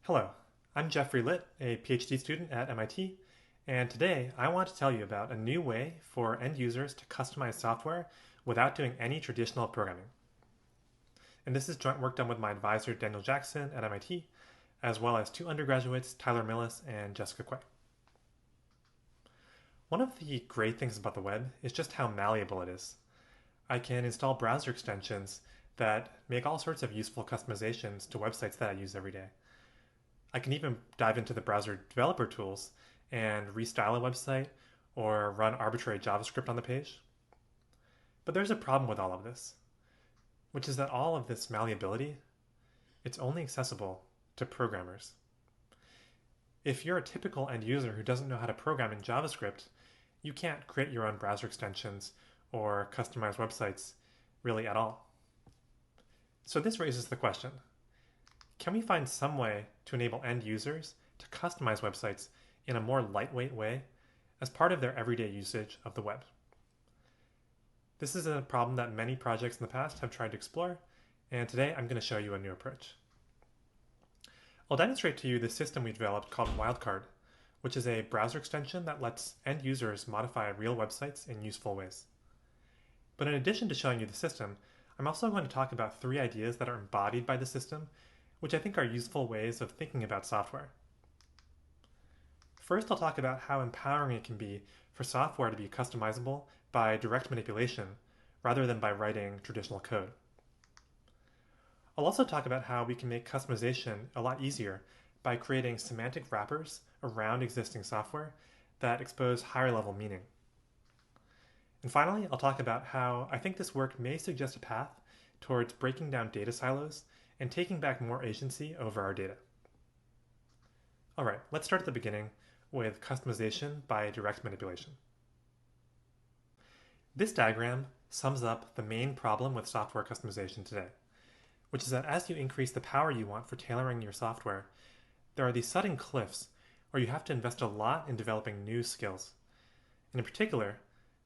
Hello, I'm Geoffrey Litt, a PhD student at MIT, and today I want to tell you about a new way for end users to customize software without doing any traditional programming. And this is joint work done with my advisor Daniel Jackson at MIT, as well as two undergraduates, Tyler Millis and Jessica Quaye. One of the great things about the web is just how malleable it is. I can install browser extensions that make all sorts of useful customizations to websites that I use every day. I can even dive into the browser developer tools and restyle a website or run arbitrary JavaScript on the page. But there's a problem with all of this, which is that all of this malleability, it's only accessible to programmers. If you're a typical end user who doesn't know how to program in JavaScript, you can't create your own browser extensions or customize websites really at all. So this raises the question, can we find some way to enable end users to customize websites in a more lightweight way as part of their everyday usage of the web? This is a problem that many projects in the past have tried to explore, and today I'm going to show you a new approach. I'll demonstrate to you the system we developed called Wildcard, which is a browser extension that lets end users modify real websites in useful ways. But in addition to showing you the system, I'm also going to talk about three ideas that are embodied by the system, which I think are useful ways of thinking about software. First, I'll talk about how empowering it can be for software to be customizable by direct manipulation rather than by writing traditional code. I'll also talk about how we can make customization a lot easier by creating semantic wrappers around existing software that expose higher level meaning. And finally, I'll talk about how I think this work may suggest a path towards breaking down data silos and taking back more agency over our data. All right, let's start at the beginning with customization by direct manipulation. This diagram sums up the main problem with software customization today, which is that as you increase the power you want for tailoring your software, there are these sudden cliffs where you have to invest a lot in developing new skills. And in particular,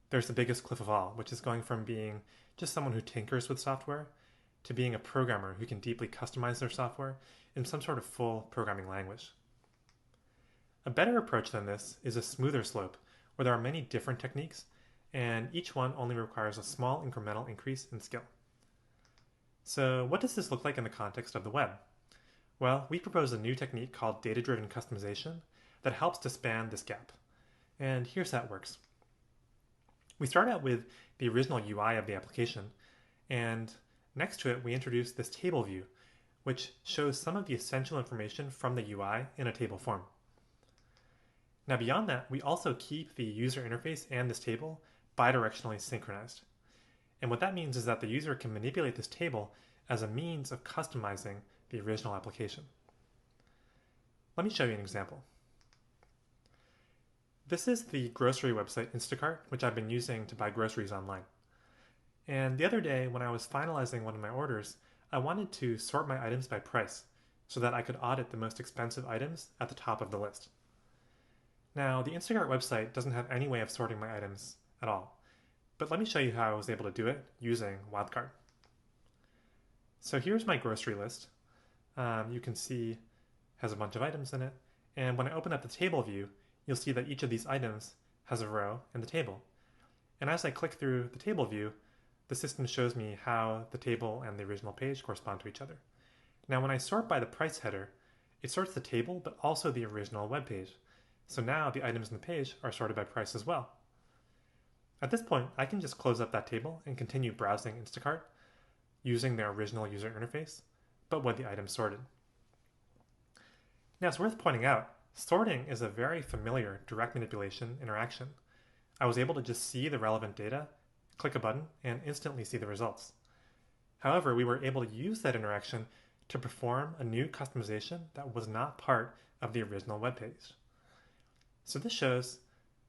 there's the biggest cliff of all, which is going from being just someone who tinkers with software to being a programmer who can deeply customize their software in some sort of full programming language. A better approach than this is a smoother slope, where there are many different techniques, and each one only requires a small incremental increase in skill. So what does this look like in the context of the web? Well, we propose a new technique called DataDriven Customization that helps to span this gap. And here's how it works. We start out with the original UI of the application, and next to it, we introduce this table view, which shows some of the essential information from the UI in a table form. Now beyond that, we also keep the user interface and this table bidirectionally synchronized. And what that means is that the user can manipulate this table as a means of customizing the original application. Let me show you an example. This is the grocery website Instacart, which I've been using to buy groceries online. And the other day, when I was finalizing one of my orders, I wanted to sort my items by price so that I could audit the most expensive items at the top of the list. Now, the Instacart website doesn't have any way of sorting my items at all, but let me show you how I was able to do it using Wildcard. So here's my grocery list. You can see it has a bunch of items in it, and when I open up the table view, you'll see that each of these items has a row in the table. And as I click through the table view, the system shows me how the table and the original page correspond to each other. Now when I sort by the price header, it sorts the table but also the original web page. So now the items in the page are sorted by price as well. At this point, I can just close up that table and continue browsing Instacart using their original user interface, but with the items sorted. Now it's worth pointing out, sorting is a very familiar direct manipulation interaction. I was able to just see the relevant data, click a button, and instantly see the results. However, we were able to use that interaction to perform a new customization that was not part of the original web page. So this shows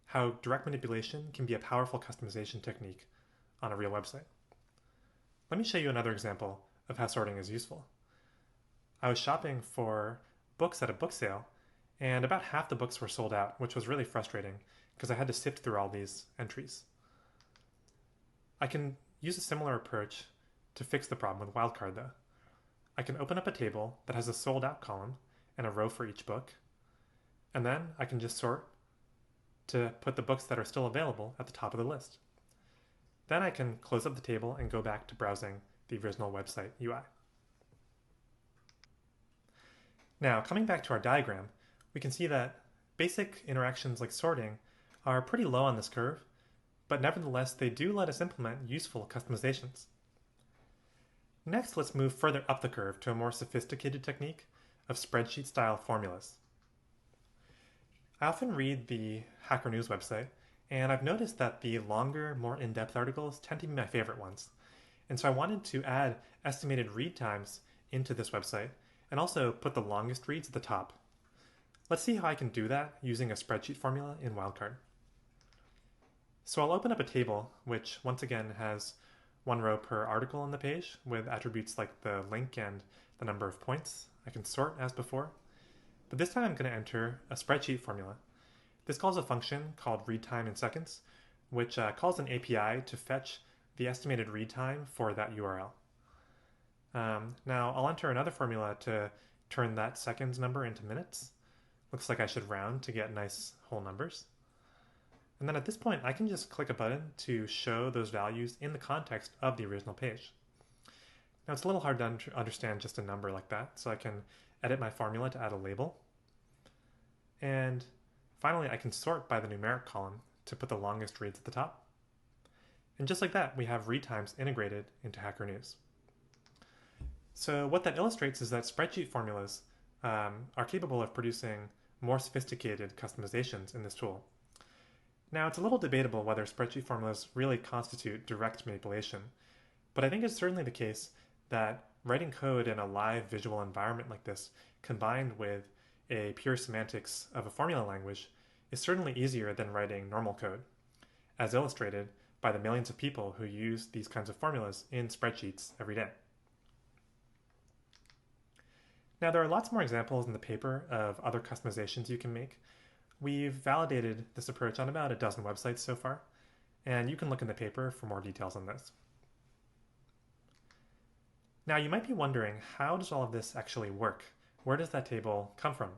how direct manipulation can be a powerful customization technique on a real website. Let me show you another example of how sorting is useful. I was shopping for books at a book sale, and about half the books were sold out, which was really frustrating because I had to sift through all these entries. I can use a similar approach to fix the problem with Wildcard though. I can open up a table that has a sold out column and a row for each book. And then I can just sort to put the books that are still available at the top of the list. Then I can close up the table and go back to browsing the original website UI. Now, coming back to our diagram, we can see that basic interactions like sorting are pretty low on this curve, but nevertheless, they do let us implement useful customizations. Next, let's move further up the curve to a more sophisticated technique of spreadsheet-style formulas. I often read the Hacker News website, and I've noticed that the longer, more in-depth articles tend to be my favorite ones. And so I wanted to add estimated read times into this website and also put the longest reads at the top. Let's see how I can do that using a spreadsheet formula in Wildcard. So I'll open up a table, which once again has one row per article on the page with attributes like the link and the number of points. I can sort as before, but this time I'm going to enter a spreadsheet formula. This calls a function called readTime in seconds, which calls an API to fetch the estimated read time for that URL. Now I'll enter another formula to turn that seconds number into minutes. Looks like I should round to get nice whole numbers. And then at this point, I can just click a button to show those values in the context of the original page. Now it's a little hard to understand just a number like that, so I can edit my formula to add a label. And finally, I can sort by the numeric column to put the longest reads at the top. And just like that, we have read times integrated into Hacker News. So what that illustrates is that spreadsheet formulas are capable of producing more sophisticated customizations in this tool. Now, it's a little debatable whether spreadsheet formulas really constitute direct manipulation, but I think it's certainly the case that writing code in a live visual environment like this, combined with a pure semantics of a formula language, is certainly easier than writing normal code, as illustrated by the millions of people who use these kinds of formulas in spreadsheets every day. Now, there are lots more examples in the paper of other customizations you can make. We've validated this approach on about a dozen websites so far, and you can look in the paper for more details on this. Now, you might be wondering, how does all of this actually work? Where does that table come from?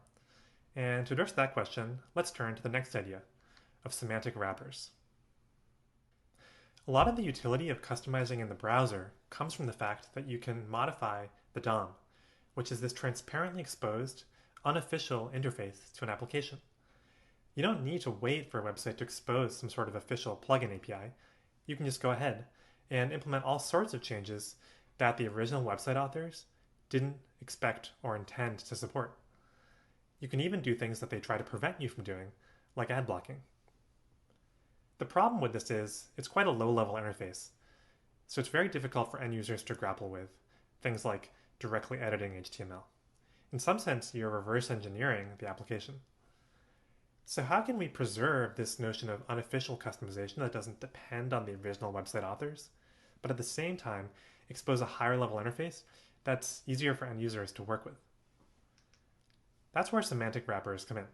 And to address that question, let's turn to the next idea of semantic wrappers. A lot of the utility of customizing in the browser comes from the fact that you can modify the DOM, which is this transparently exposed, unofficial interface to an application. You don't need to wait for a website to expose some sort of official plugin API. You can just go ahead and implement all sorts of changes that the original website authors didn't expect or intend to support. You can even do things that they try to prevent you from doing, like ad blocking. The problem with this is it's quite a low-level interface, so it's very difficult for end users to grapple with, things like directly editing HTML. In some sense, you're reverse engineering the application. So how can we preserve this notion of unofficial customization that doesn't depend on the original website authors, but at the same time expose a higher level interface that's easier for end users to work with? That's where semantic wrappers come in.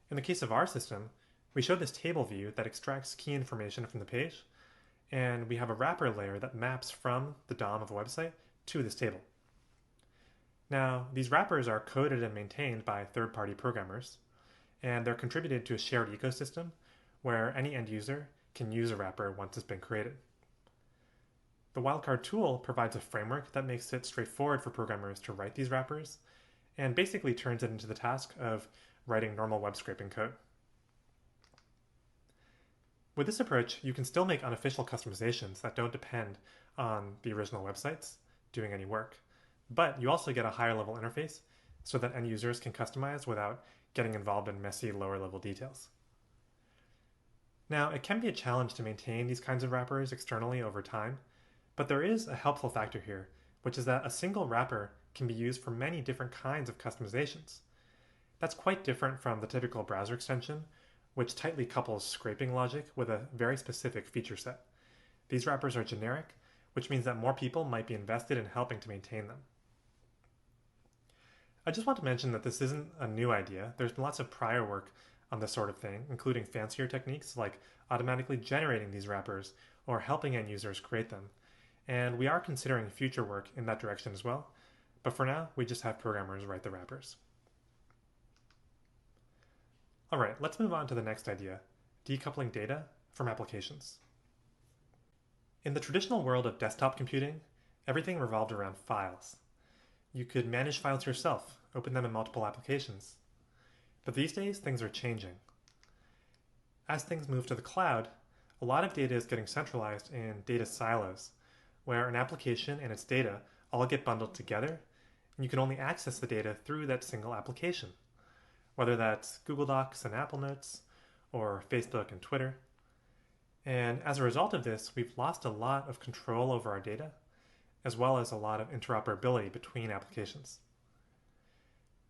In the case of our system, we show this table view that extracts key information from the page, and we have a wrapper layer that maps from the DOM of a website to this table. Now, these wrappers are coded and maintained by third-party programmers, and they're contributed to a shared ecosystem where any end user can use a wrapper once it's been created. The Wildcard tool provides a framework that makes it straightforward for programmers to write these wrappers, and basically turns it into the task of writing normal web scraping code. With this approach, you can still make unofficial customizations that don't depend on the original websites doing any work, but you also get a higher level interface so that end users can customize without getting involved in messy lower level details. Now, it can be a challenge to maintain these kinds of wrappers externally over time, but there is a helpful factor here, which is that a single wrapper can be used for many different kinds of customizations. That's quite different from the typical browser extension, which tightly couples scraping logic with a very specific feature set. These wrappers are generic, which means that more people might be invested in helping to maintain them. I just want to mention that this isn't a new idea. There's been lots of prior work on this sort of thing, including fancier techniques like automatically generating these wrappers or helping end users create them. And we are considering future work in that direction as well, but for now, we just have programmers write the wrappers. All right, let's move on to the next idea, decoupling data from applications. In the traditional world of desktop computing, everything revolved around files. You could manage files yourself, open them in multiple applications. But these days, things are changing. As things move to the cloud, a lot of data is getting centralized in data silos, where an application and its data all get bundled together, and you can only access the data through that single application, whether that's Google Docs and Apple Notes, or Facebook and Twitter. And as a result of this, we've lost a lot of control over our data, as well as a lot of interoperability between applications.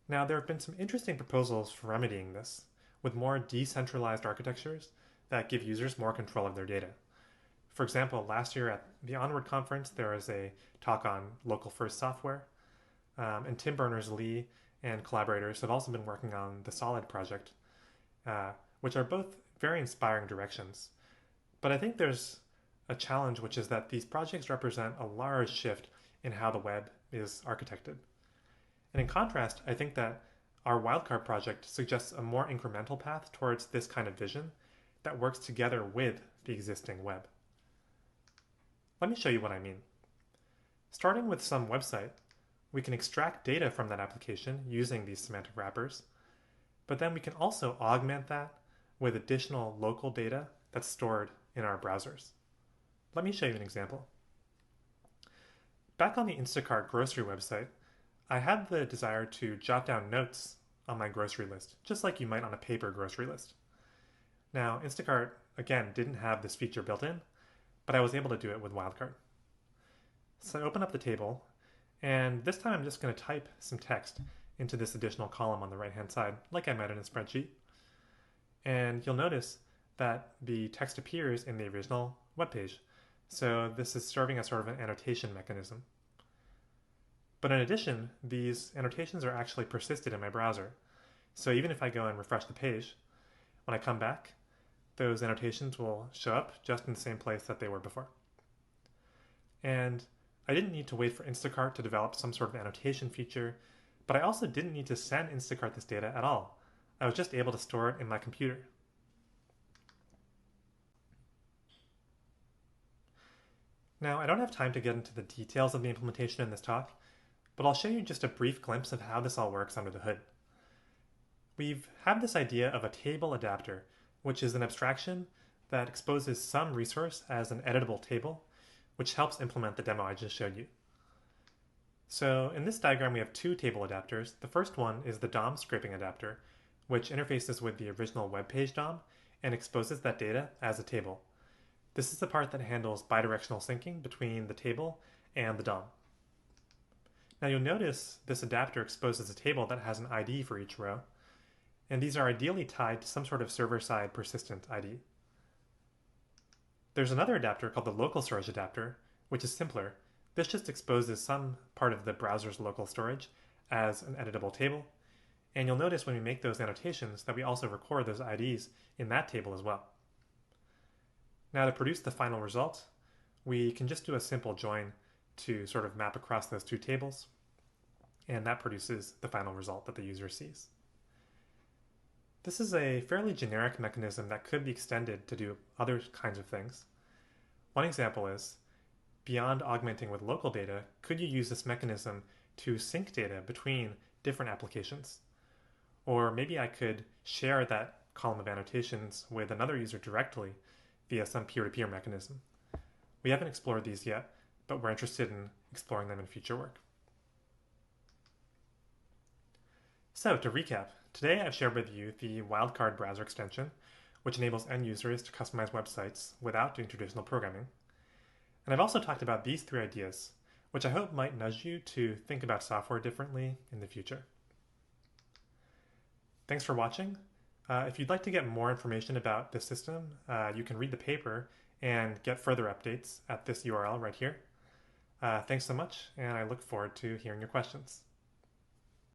Now, there have been some interesting proposals for remedying this, with more decentralized architectures that give users more control of their data. For example, last year at the Onward conference, there was a talk on local first software, and Tim Berners-Lee and collaborators have also been working on the Solid project, which are both very inspiring directions. But I think there's a challenge, which is that these projects represent a large shift in how the web is architected. And in contrast, I think that our Wildcard project suggests a more incremental path towards this kind of vision that works together with the existing web. Let me show you what I mean. Starting with some website, we can extract data from that application using these semantic wrappers, but then we can also augment that with additional local data that's stored in our browsers. Let me show you an example. Back on the Instacart grocery website, I had the desire to jot down notes on my grocery list, just like you might on a paper grocery list. Now, Instacart, again, didn't have this feature built in, but I was able to do it with Wildcard. So I open up the table, and this time I'm just going to type some text into this additional column on the right-hand side, like I might in a spreadsheet. And you'll notice that the text appears in the original web page. So this is serving as sort of an annotation mechanism. But in addition, these annotations are actually persisted in my browser. So even if I go and refresh the page, when I come back, those annotations will show up just in the same place that they were before. And I didn't need to wait for Instacart to develop some sort of annotation feature, but I also didn't need to send Instacart this data at all. I was just able to store it in my computer. Now, I don't have time to get into the details of the implementation in this talk, but I'll show you just a brief glimpse of how this all works under the hood. We've had this idea of a table adapter, which is an abstraction that exposes some resource as an editable table, which helps implement the demo I just showed you. So in this diagram, we have two table adapters. The first one is the DOM scraping adapter, which interfaces with the original web page DOM and exposes that data as a table. This is the part that handles bidirectional syncing between the table and the DOM. Now you'll notice this adapter exposes a table that has an ID for each row, and these are ideally tied to some sort of server-side persistent ID. There's another adapter called the local storage adapter, which is simpler. This just exposes some part of the browser's local storage as an editable table, and you'll notice when we make those annotations that we also record those IDs in that table as well. Now to produce the final result, we can just do a simple join to sort of map across those two tables, and that produces the final result that the user sees. This is a fairly generic mechanism that could be extended to do other kinds of things. One example is, beyond augmenting with local data, could you use this mechanism to sync data between different applications? Or maybe I could share that column of annotations with another user directly via some peer-to-peer mechanism. We haven't explored these yet, but we're interested in exploring them in future work. So to recap, today I've shared with you the Wildcard browser extension, which enables end users to customize websites without doing traditional programming. And I've also talked about these three ideas, which I hope might nudge you to think about software differently in the future. Thanks for watching. If you'd like to get more information about this system, you can read the paper and get further updates at this URL right here. Thanks so much, and I look forward to hearing your questions.